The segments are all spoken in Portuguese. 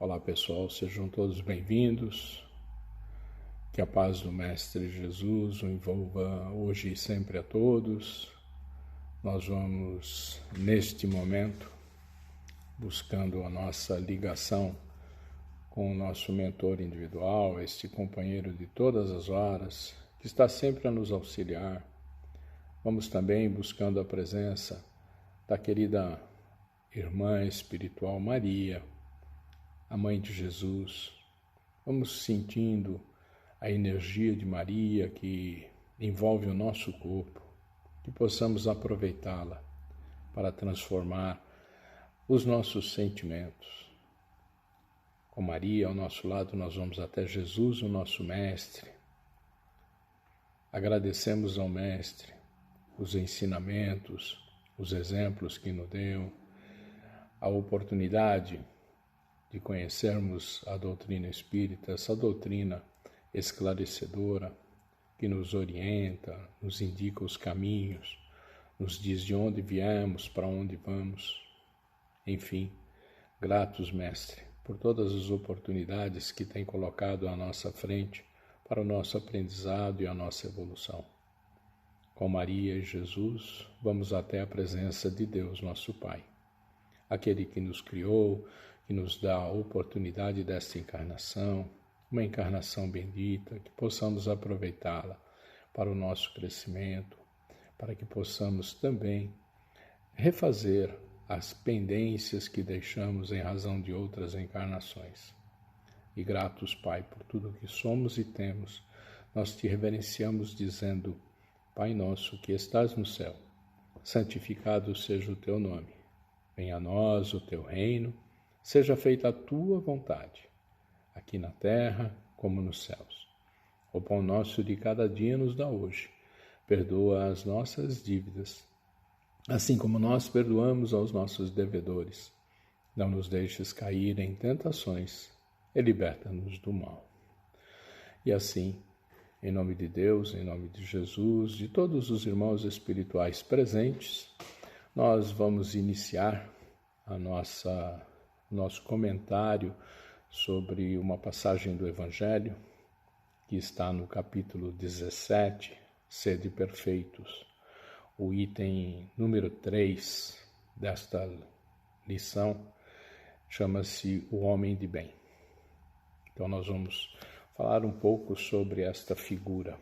Olá pessoal, sejam todos bem-vindos. Que a paz do Mestre Jesus o envolva hoje e sempre a todos. Nós vamos, neste momento, buscando a nossa ligação com o nosso mentor individual, este companheiro de todas as horas, que está sempre a nos auxiliar. Vamos também buscando a presença da querida irmã espiritual Maria, a Mãe de Jesus. Vamos sentindo a energia de Maria que envolve o nosso corpo, que possamos aproveitá-la para transformar os nossos sentimentos. Com Maria ao nosso lado, nós vamos até Jesus, o nosso Mestre. Agradecemos ao Mestre os ensinamentos, os exemplos que nos deu, a oportunidade de conhecermos a doutrina espírita, essa doutrina esclarecedora que nos orienta, nos indica os caminhos, nos diz de onde viemos, para onde vamos. Enfim, gratos, Mestre, por todas as oportunidades que tem colocado à nossa frente para o nosso aprendizado e a nossa evolução. Com Maria e Jesus, vamos até a presença de Deus, nosso Pai, aquele que nos criou, que nos dá a oportunidade desta encarnação, uma encarnação bendita, que possamos aproveitá-la para o nosso crescimento, para que possamos também refazer as pendências que deixamos em razão de outras encarnações. E gratos, Pai, por tudo que somos e temos, nós te reverenciamos dizendo: Pai nosso que estás no céu, santificado seja o teu nome. Venha a nós o teu reino, seja feita a tua vontade, aqui na terra como nos céus. O pão nosso de cada dia nos dá hoje. Perdoa as nossas dívidas, assim como nós perdoamos aos nossos devedores. Não nos deixes cair em tentações e liberta-nos do mal. E assim, em nome de Deus, em nome de Jesus, de todos os irmãos espirituais presentes, nós vamos iniciar nosso comentário sobre uma passagem do Evangelho que está no capítulo 17, Sede Perfeitos. O item número 3 desta lição chama-se O Homem de Bem. Então nós vamos falar um pouco sobre esta figura.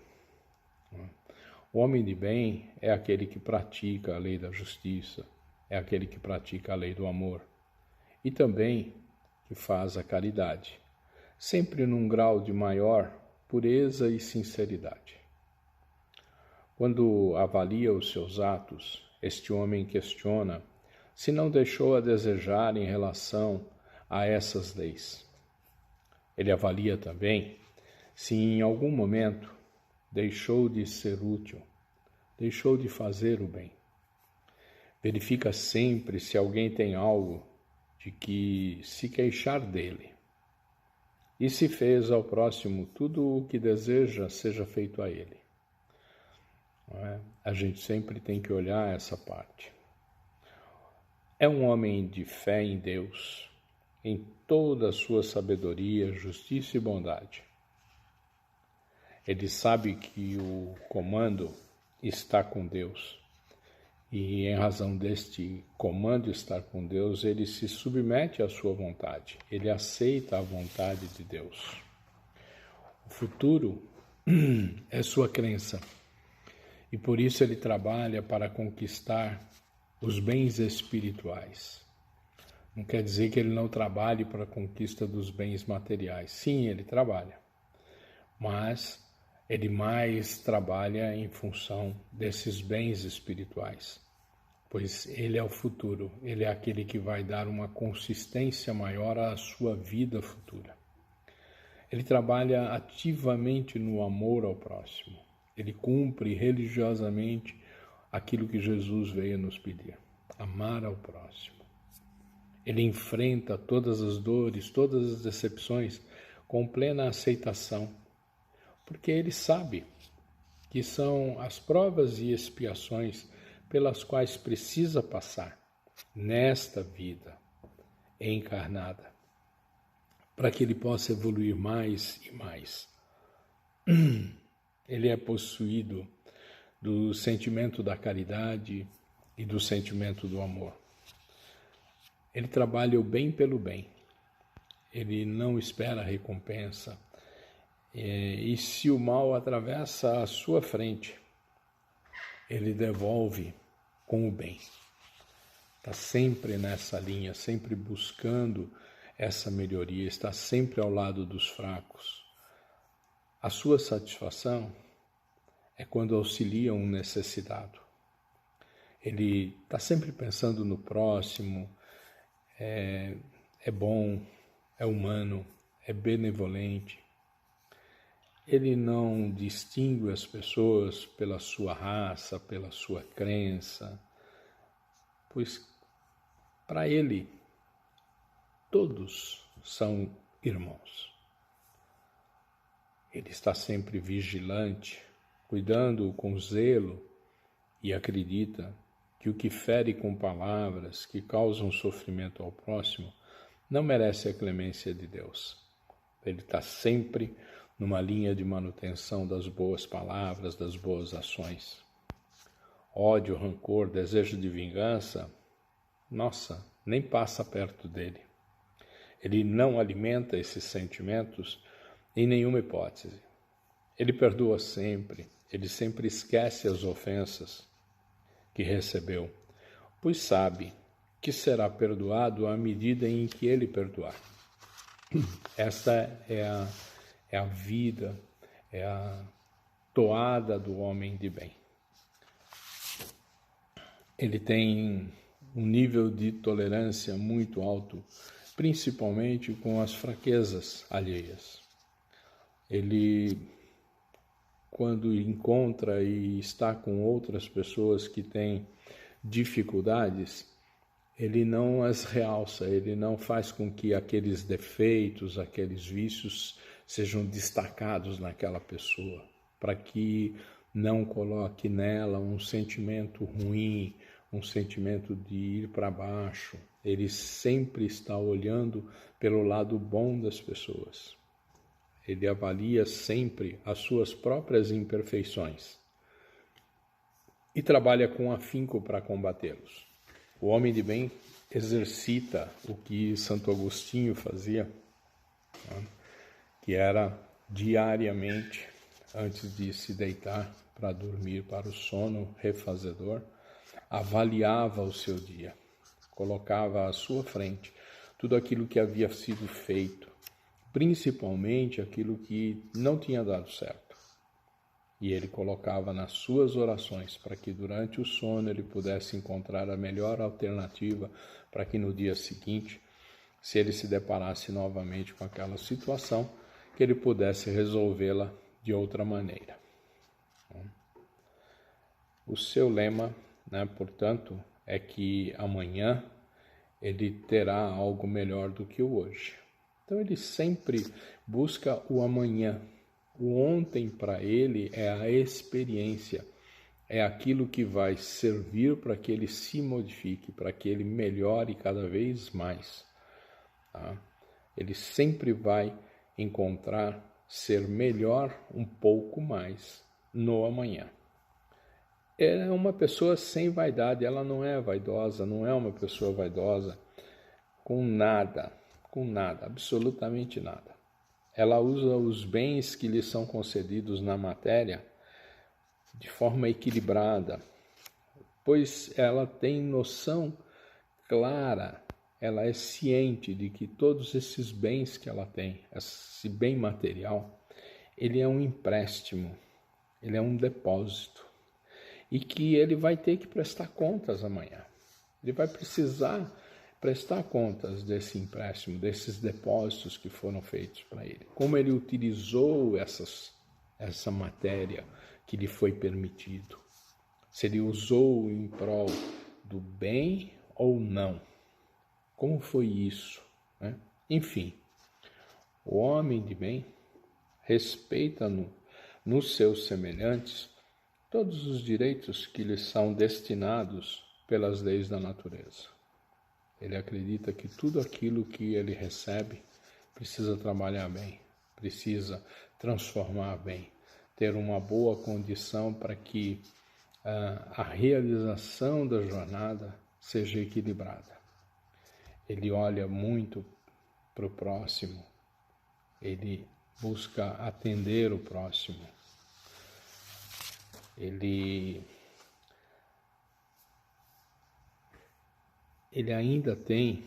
O homem de bem é aquele que pratica a lei da justiça, é aquele que pratica a lei do amor e também que faz a caridade, sempre num grau de maior pureza e sinceridade. Quando avalia os seus atos, este homem questiona se não deixou a desejar em relação a essas leis. Ele avalia também se em algum momento deixou de ser útil, deixou de fazer o bem. Verifica sempre se alguém tem algo de que se queixar dele. E se fez ao próximo tudo o que deseja seja feito a ele. Não é? A gente sempre tem que olhar essa parte. É um homem de fé em Deus, em toda a sua sabedoria, justiça e bondade. Ele sabe que o comando está com Deus. E em razão deste comando estar com Deus, ele se submete à sua vontade. Ele aceita a vontade de Deus. O futuro é sua crença. E por isso ele trabalha para conquistar os bens espirituais. Não quer dizer que ele não trabalhe para a conquista dos bens materiais. Sim, ele trabalha. Mas ele mais trabalha em função desses bens espirituais, pois ele é o futuro, ele é aquele que vai dar uma consistência maior à sua vida futura. Ele trabalha ativamente no amor ao próximo, ele cumpre religiosamente aquilo que Jesus veio nos pedir, amar ao próximo. Ele enfrenta todas as dores, todas as decepções com plena aceitação, porque ele sabe que são as provas e expiações pelas quais precisa passar nesta vida encarnada. para que ele possa evoluir mais e mais. Ele é possuído do sentimento da caridade e do sentimento do amor. Ele trabalha o bem pelo bem. Ele não espera recompensa. E se o mal atravessa a sua frente, ele devolve com o bem. Está sempre nessa linha, sempre buscando essa melhoria, está sempre ao lado dos fracos. A sua satisfação é quando auxilia um necessitado. Ele está sempre pensando no próximo, é bom, é humano, é benevolente. Ele não distingue as pessoas pela sua raça, pela sua crença, pois para ele todos são irmãos. Ele está sempre vigilante, cuidando com zelo e acredita que o que fere com palavras que causam sofrimento ao próximo não merece a clemência de Deus. Ele está sempre numa linha de manutenção das boas palavras, das boas ações. Ódio, rancor, desejo de vingança, nossa, nem passa perto dele. Ele não alimenta esses sentimentos em nenhuma hipótese. Ele perdoa sempre, ele sempre esquece as ofensas que recebeu, pois sabe que será perdoado à medida em que ele perdoar. Essa é a vida, é a toada do homem de bem. Ele tem um nível de tolerância muito alto, principalmente com as fraquezas alheias. Ele, quando encontra e está com outras pessoas que têm dificuldades, ele não as realça, ele não faz com que aqueles defeitos, aqueles vícios sejam destacados naquela pessoa, para que não coloque nela um sentimento ruim, um sentimento de ir para baixo. Ele sempre está olhando pelo lado bom das pessoas. Ele avalia sempre as suas próprias imperfeições e trabalha com afinco para combatê-los. O homem de bem exercita o que Santo Agostinho fazia, que era diariamente, antes de se deitar para dormir, para o sono refazedor, avaliava o seu dia, colocava à sua frente tudo aquilo que havia sido feito, principalmente aquilo que não tinha dado certo. E ele colocava nas suas orações para que durante o sono ele pudesse encontrar a melhor alternativa para que no dia seguinte, se ele se deparasse novamente com aquela situação, que ele pudesse resolvê-la de outra maneira. O seu lema, portanto, é que amanhã ele terá algo melhor do que o hoje. Então ele sempre busca o amanhã. O ontem para ele é a experiência, é aquilo que vai servir para que ele se modifique, para que ele melhore cada vez mais. Tá? Ele sempre vai encontrar ser melhor um pouco mais no amanhã. É uma pessoa sem vaidade, ela não é vaidosa, não é uma pessoa vaidosa com nada, absolutamente nada. Ela usa os bens que lhe são concedidos na matéria de forma equilibrada, pois ela tem noção clara, ela é ciente de que todos esses bens que ela tem, esse bem material, ele é um empréstimo, ele é um depósito, e que ele vai ter que prestar contas amanhã. Ele vai precisar prestar contas desse empréstimo, desses depósitos que foram feitos para ele. Como ele utilizou essa matéria que lhe foi permitido. Se ele usou em prol do bem ou não. Como foi isso? Enfim, o homem de bem respeita nos seus semelhantes todos os direitos que lhe são destinados pelas leis da natureza. Ele acredita que tudo aquilo que ele recebe precisa trabalhar bem, precisa transformar bem, ter uma boa condição para que a realização da jornada seja equilibrada. Ele olha muito para o próximo, ele busca atender o próximo, ele ainda tem,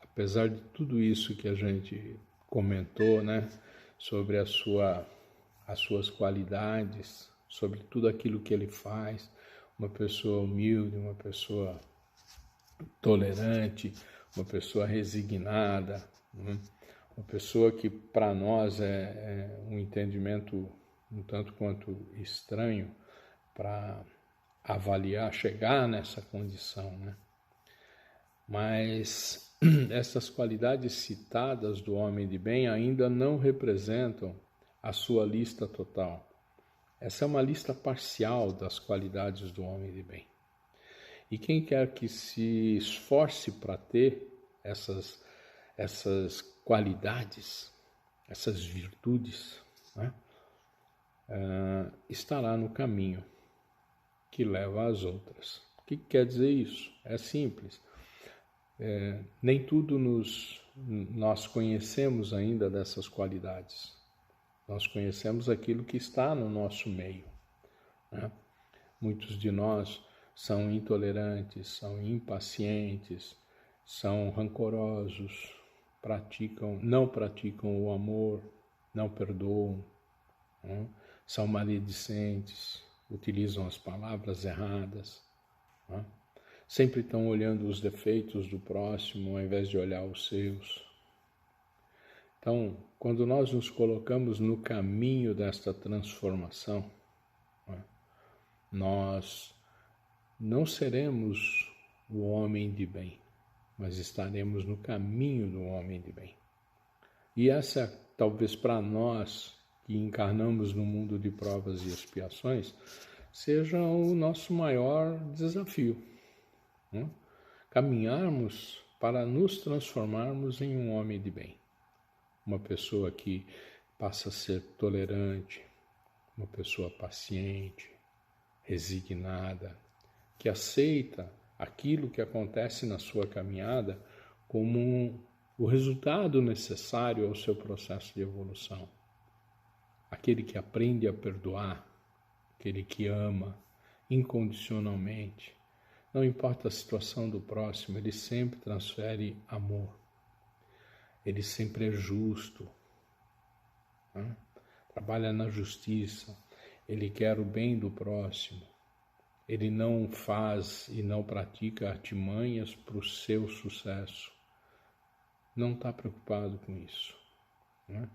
apesar de tudo isso que a gente comentou, né, sobre as suas qualidades, sobre tudo aquilo que ele faz, uma pessoa humilde, uma pessoa tolerante, uma pessoa resignada, né? Uma pessoa que para nós é um entendimento um tanto quanto estranho para avaliar, chegar nessa condição, né? Mas essas qualidades citadas do homem de bem ainda não representam a sua lista total. Essa é uma lista parcial das qualidades do homem de bem. E quem quer que se esforce para ter essas qualidades, essas virtudes, né, estará no caminho que leva às outras. O que quer dizer isso? É simples. Nem tudo nós conhecemos ainda dessas qualidades. Nós conhecemos aquilo que está no nosso meio, né? Muitos de nós são intolerantes, são impacientes, são rancorosos, não praticam o amor, não perdoam, né? São maledicentes, utilizam as palavras erradas, né? Sempre estão olhando os defeitos do próximo ao invés de olhar os seus. Então, quando nós nos colocamos no caminho desta transformação, né, nós não seremos o homem de bem, mas estaremos no caminho do homem de bem. E essa, talvez para nós que encarnamos no mundo de provas e expiações, seja o nosso maior desafio, né? Caminharmos para nos transformarmos em um homem de bem. Uma pessoa que passa a ser tolerante, uma pessoa paciente, resignada, que aceita aquilo que acontece na sua caminhada como o resultado necessário ao seu processo de evolução. Aquele que aprende a perdoar, aquele que ama incondicionalmente, não importa a situação do próximo, ele sempre transfere amor. Ele sempre é justo, né? Trabalha na justiça, ele quer o bem do próximo, ele não faz e não pratica artimanhas para o seu sucesso, não está preocupado com isso, né?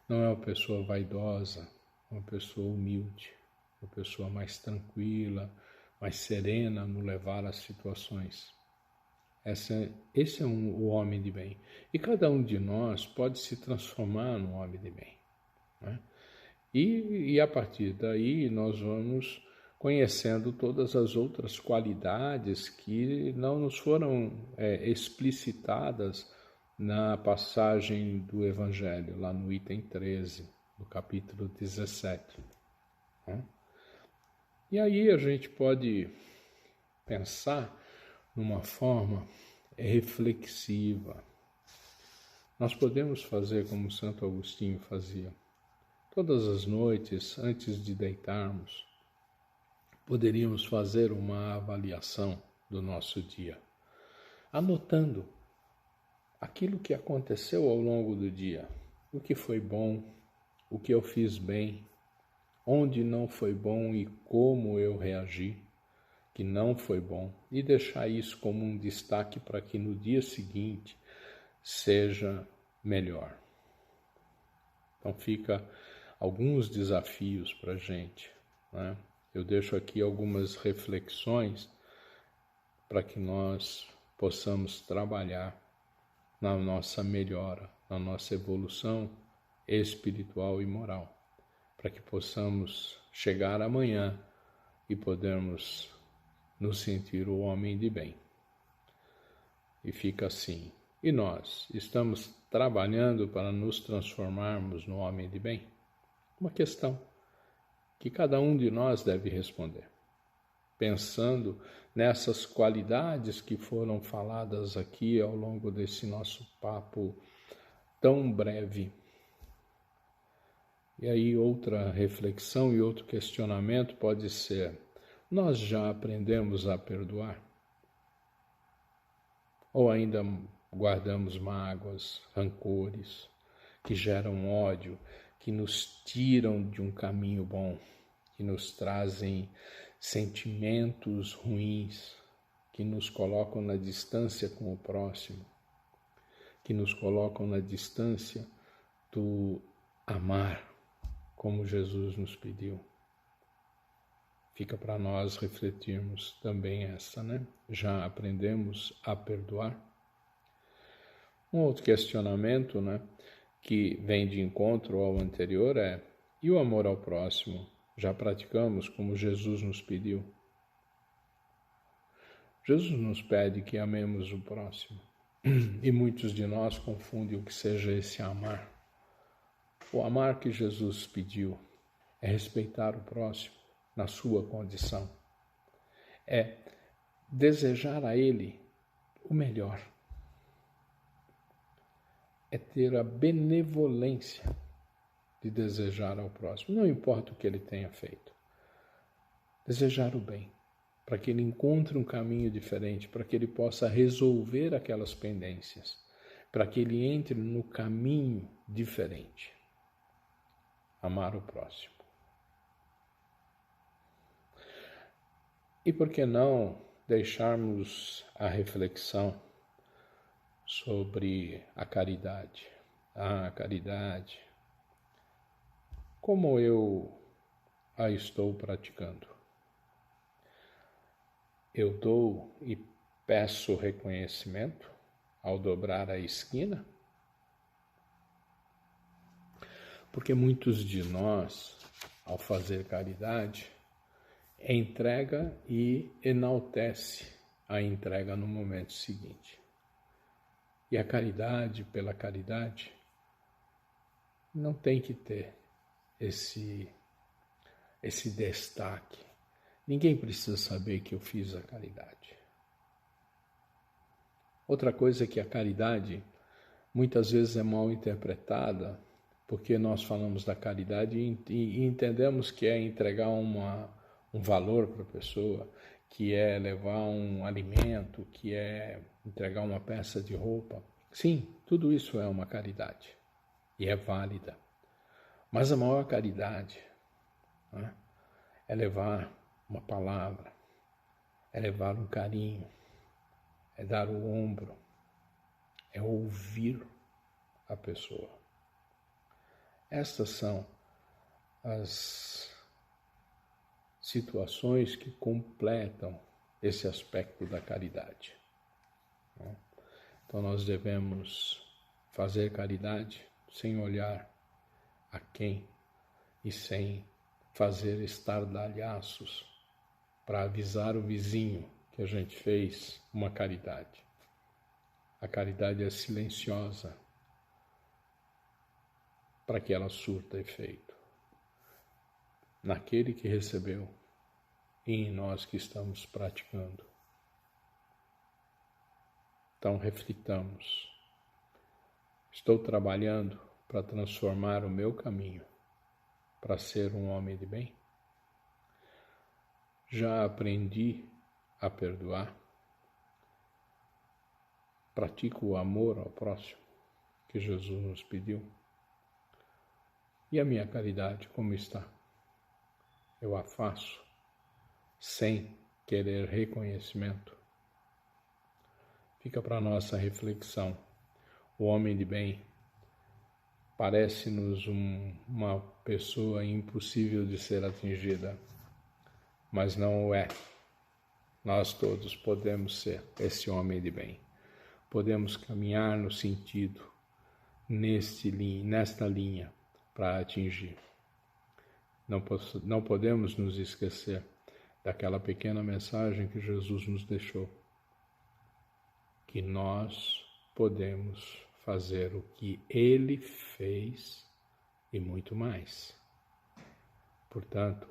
Não é uma pessoa vaidosa, é uma pessoa humilde, uma pessoa mais tranquila, mais serena no levar as situações. Esse é o homem de bem. E cada um de nós pode se transformar num homem de bem, né? E a partir daí nós vamos conhecendo todas as outras qualidades que não nos foram explicitadas na passagem do Evangelho, lá no item 13, do capítulo 17. Né? E aí a gente pode pensar numa forma reflexiva. Nós podemos fazer como Santo Agostinho fazia. Todas as noites, antes de deitarmos, poderíamos fazer uma avaliação do nosso dia, anotando aquilo que aconteceu ao longo do dia, o que foi bom, o que eu fiz bem, onde não foi bom e como eu reagi, que não foi bom, e deixar isso como um destaque para que no dia seguinte seja melhor. Então fica alguns desafios para a gente, né? Eu deixo aqui algumas reflexões para que nós possamos trabalhar na nossa melhora, na nossa evolução espiritual e moral, para que possamos chegar amanhã e podermos nos sentir o homem de bem. E fica assim, E nós estamos trabalhando para nos transformarmos no homem de bem? Uma questão que cada um de nós deve responder, pensando nessas qualidades que foram faladas aqui ao longo desse nosso papo tão breve. E aí outra reflexão e outro questionamento pode ser: nós já aprendemos a perdoar? Ou ainda guardamos mágoas, rancores, que geram ódio, que nos tiram de um caminho bom, que nos trazem sentimentos ruins, que nos colocam na distância com o próximo, que nos colocam na distância do amar, como Jesus nos pediu. Fica para nós refletirmos também essa, né? Já aprendemos a perdoar? Um outro questionamento, né, que vem de encontro ao anterior é: e o amor ao próximo? Já praticamos como Jesus nos pediu? Jesus nos pede que amemos o próximo. E muitos de nós confundem o que seja esse amar. O amar que Jesus pediu é respeitar o próximo na sua condição. É desejar a ele o melhor. É ter a benevolência de desejar ao próximo, não importa o que ele tenha feito. Desejar o bem, para que ele encontre um caminho diferente, para que ele possa resolver aquelas pendências, para que ele entre no caminho diferente. Amar o próximo. E por que não deixarmos a reflexão sobre a caridade? A caridade, como eu a estou praticando? Eu dou e peço reconhecimento ao dobrar a esquina? Porque muitos de nós, ao fazer caridade, entrega e enaltece a entrega no momento seguinte. E a caridade pela caridade não tem que ter esse destaque. Ninguém precisa saber que eu fiz a caridade. Outra coisa é que a caridade muitas vezes é mal interpretada, porque nós falamos da caridade e entendemos que é entregar um valor para a pessoa, que é levar um alimento, que é entregar uma peça de roupa. Sim, tudo isso é uma caridade e é válida. Mas a maior caridade, né, é levar uma palavra, é levar um carinho, é dar o ombro, é ouvir a pessoa. Estas são as situações que completam esse aspecto da caridade. Então nós devemos fazer caridade sem olhar a quem e sem fazer estardalhaços para avisar o vizinho que a gente fez uma caridade. A caridade é silenciosa para que ela surta efeito naquele que recebeu e em nós que estamos praticando. Então reflitamos. Estou trabalhando para transformar o meu caminho para ser um homem de bem? Já aprendi a perdoar? Pratico o amor ao próximo que Jesus nos pediu? E a minha caridade, como está? Eu a faço sem querer reconhecimento? Fica para nossa reflexão. O homem de bem parece-nos uma pessoa impossível de ser atingida, mas não o é. Nós todos podemos ser esse homem de bem. Podemos caminhar no sentido, nesta linha, para atingir. Não podemos nos esquecer daquela pequena mensagem que Jesus nos deixou, que nós podemos fazer o que Ele fez e muito mais. Portanto,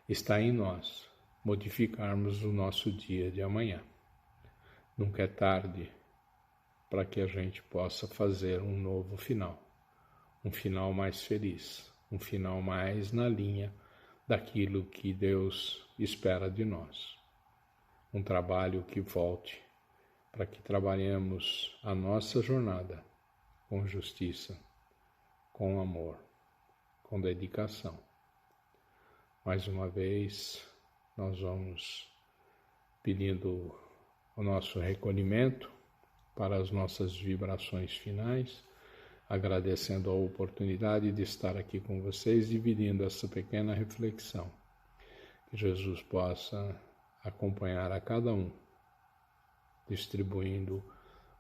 está em nós modificarmos o nosso dia de amanhã. Nunca é tarde para que a gente possa fazer um novo final, um final mais feliz, um final mais na linha daquilo que Deus espera de nós. Um trabalho que volte para que trabalhemos a nossa jornada com justiça, com amor, com dedicação. Mais uma vez, nós vamos pedindo o nosso recolhimento para as nossas vibrações finais, agradecendo a oportunidade de estar aqui com vocês, dividindo essa pequena reflexão. Que Jesus possa acompanhar a cada um, distribuindo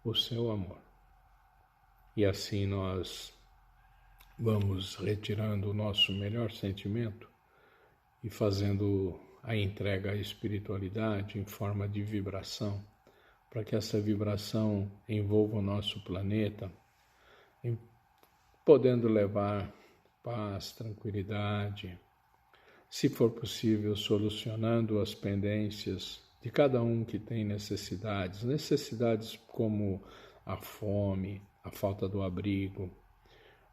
o seu amor. E assim nós vamos retirando o nosso melhor sentimento e fazendo a entrega à espiritualidade em forma de vibração, para que essa vibração envolva o nosso planeta, podendo levar paz, tranquilidade, se for possível, solucionando as pendências de cada um que tem necessidades como a fome, a falta do abrigo,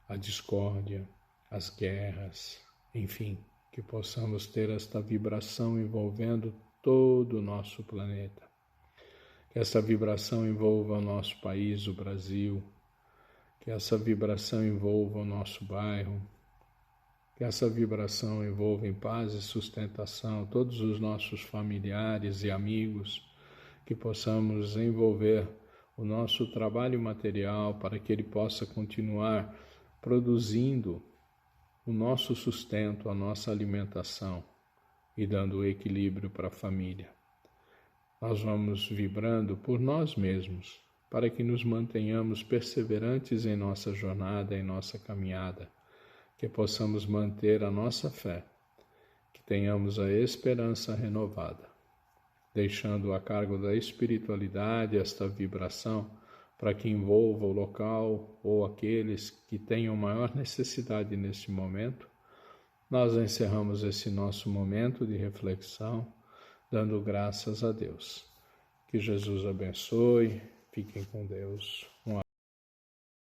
a discórdia, as guerras, enfim, que possamos ter esta vibração envolvendo todo o nosso planeta. Que essa vibração envolva o nosso país, o Brasil, que essa vibração envolva o nosso bairro, que essa vibração envolva em paz e sustentação todos os nossos familiares e amigos, que possamos envolver o nosso trabalho material para que ele possa continuar produzindo o nosso sustento, a nossa alimentação e dando equilíbrio para a família. Nós vamos vibrando por nós mesmos, para que nos mantenhamos perseverantes em nossa jornada, em nossa caminhada, que possamos manter a nossa fé, que tenhamos a esperança renovada, deixando a cargo da espiritualidade esta vibração para que envolva o local ou aqueles que tenham maior necessidade neste momento. Nós encerramos esse nosso momento de reflexão, dando graças a Deus. Que Jesus abençoe, fiquem com Deus.